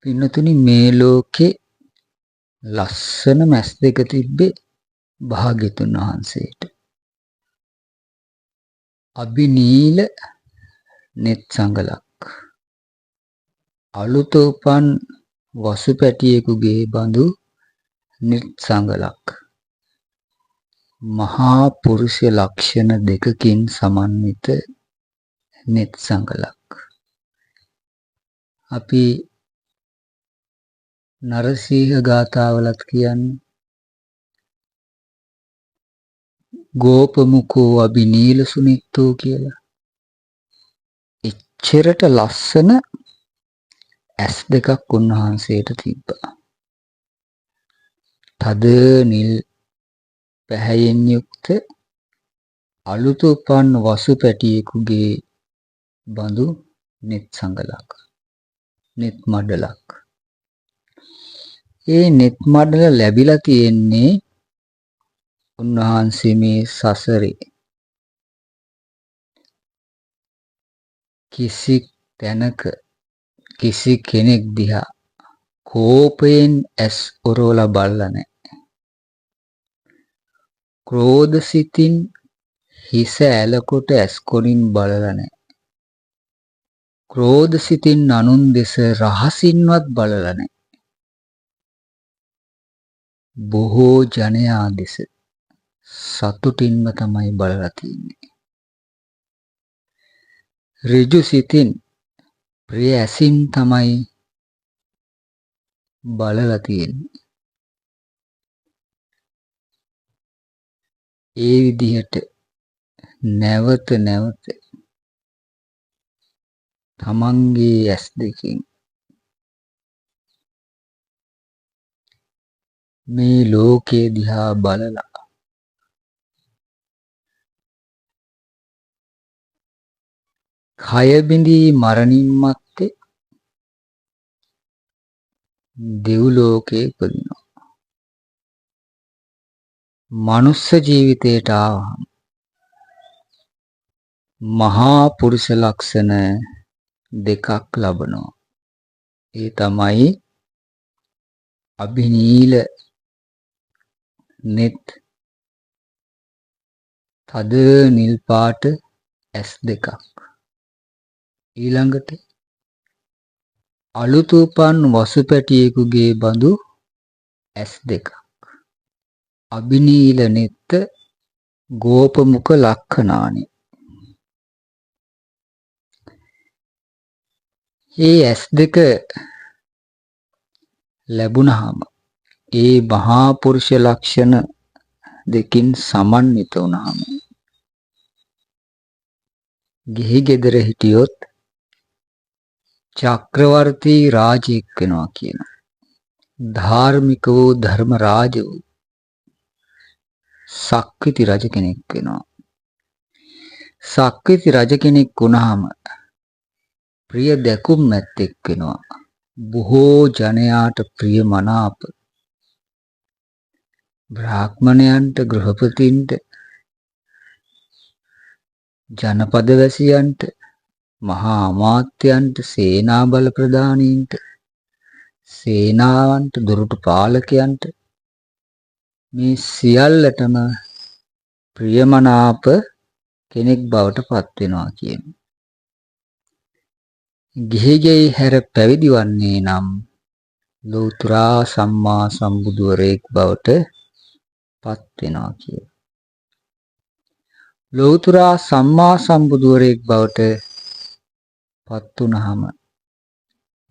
පින්නතුනි මේ ලෝකේ ලස්සන මැස් දෙක තිබ්බේ භාග්‍යතුන් වහන්සේට. අබිනීල net සංගලක්. අලුත උපන් වසු පැටියෙකුගේ බඳු net සංගලක්. මහා පුරුෂ ලක්ෂණ දෙකකින් සමන්විත net සංගලක්. අපි නරසීහ ගාථාවලත් කියන්නේ ගෝපමුඛෝ අබිනීල සුනිත්තෝ කියලා. එච්චරට ලස්සන ඇස් දෙකක් උන්වහන්සේට තිබ්බා. තද නිල් පැහැයෙන් යුක්ත අලුත උපන් වසු පැටියෙකුගේ බඳු net සංගලක්. net මඩලක්. ඒ net මඩල ලැබිලා තියෙන්නේ උන්වහන්සේ මේ සසරේ කිසි තැනක කිසි කෙනෙක් දිහා කෝපයෙන් ඇස් ඔරවලා බලලා නැහැ. ක්‍රෝධ සිතින් හිස ඇලකොට ඇස් කොණින් බලලා නැහැ. ක්‍රෝධ සිතින් අනුන් දෙස රහසින්වත් බලලා නැහැ. බොහෝ ජනයා දෙස සතුටින්ම තමයි බලලා තියෙන්නේ. ඍජු සිතින් ප්‍රිය ඇසින් තමයි බලලා තියෙන්නේ. ඒ විදිහට නැවත නැවත තමන්ගේ ඇස් දෙකෙන් මේ ලෝකයේ දිහා බලලා කය බිඳී මරණින් මත්තේ දෙව්ලෝකේ ඉපදිනවා. මනුස්ස ජීවිතයට ආවම මහා පුරුෂ ලක්ෂණ දෙකක් ලබනවා. ඒ තමයි අබිනීල net තද නිල් පාට ඇස් දෙකක්. ඊළඟට අලුත උපන් වසු පැටියෙකුගේ බඳු ඇස් දෙකක්. අබිනීල net ගෝපමුඛ ලක්ෂණානි. මේ ඇස් දෙක ලැබුණාම ඒ මහා පුරුෂ ලක්ෂණ දෙකින් සමන්විත වුණාම ගිහි ගෙදර හිටියොත් චක්‍රවර්ති රාජෙක් වෙනවා කියන ධාර්මික වූ ධර්ම රාජ වූ සක්විති රජ කෙනෙක් වෙනවා. සක්විති රජ කෙනෙක් වුණාම ප්‍රිය දැකුම් මැත්තෙක් වෙනවා. බොහෝ ජනයාට ප්‍රිය මනාප බ්‍රාහ්මණයන්ට ගෘහපතින්ට ජනපද වැසියන්ට මහා අමාත්‍යයන්ට සේනා බල ප්‍රධානීන්ට සේනාවන්ට දොරටු පාලකයන්ට මේ සියල්ලටම ප්‍රියමනාප කෙනෙක් බවට පත් වෙනවා කියන්නේ. ගිහිගෙයි හැර පැවිදි වන්නේ නම් ලෞතර සම්මා සම්බුදුවරයෙක් බවට පත් වෙනවා කියන. ලෞතර සම්මා සම්බුදුවරයෙක් බවට පත් වුණාම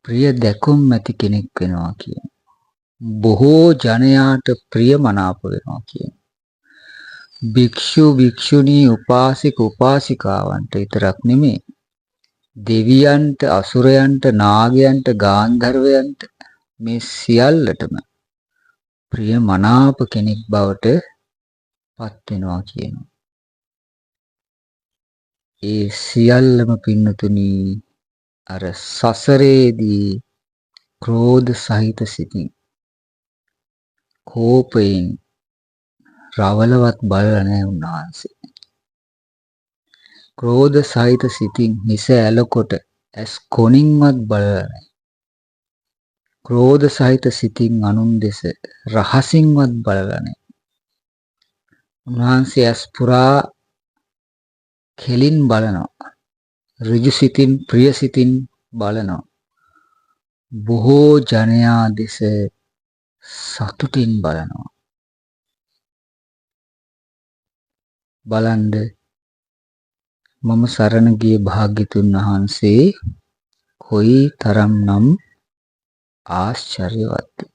ප්‍රිය දැකුම් ඇති කෙනෙක් වෙනවා කියන. බොහෝ ජනයාට ප්‍රියමනාප වෙනවා කියන. භික්ෂු භික්ෂුණී උපාසික උපාසිකාවන්ට විතරක් නෙමෙයි දෙවියන්ට අසුරයන්ට නාගයන්ට ගාන්ධර්වයන්ට මේ සියල්ලටම ප්‍රියමනාප කෙනෙක් බවට පත් වෙනවා කියනවා. ඒ සියල්ලම පින්නතුනි අර සසරේදී ක්‍රෝධ සහිත සිතින් කෝපයෙන් රවලවත් බලලා නැහැ උන්වහන්සේ. ක්‍රෝධ සහිත සිතින් හිස ඇලකොට ඇස් කොණින්වත් බලලා නැහැ. ක්‍රෝධ සහිත සිතින් අනුන් දෙස රහසින්වත් බලලා නැහැ. උන්වහන්සේ ඇස් පුරා කෙලින් බලනවා. ඍජු සිතින් ප්‍රිය සිතින් බලනවා. බොහෝ ජනයා දෙස සතුටින් බලනවා. බලන්ද මම සරණ ගිය භාග්‍යතුන් වහන්සේ කොයි තරම්නම් ආශ්චර්යවත්ද.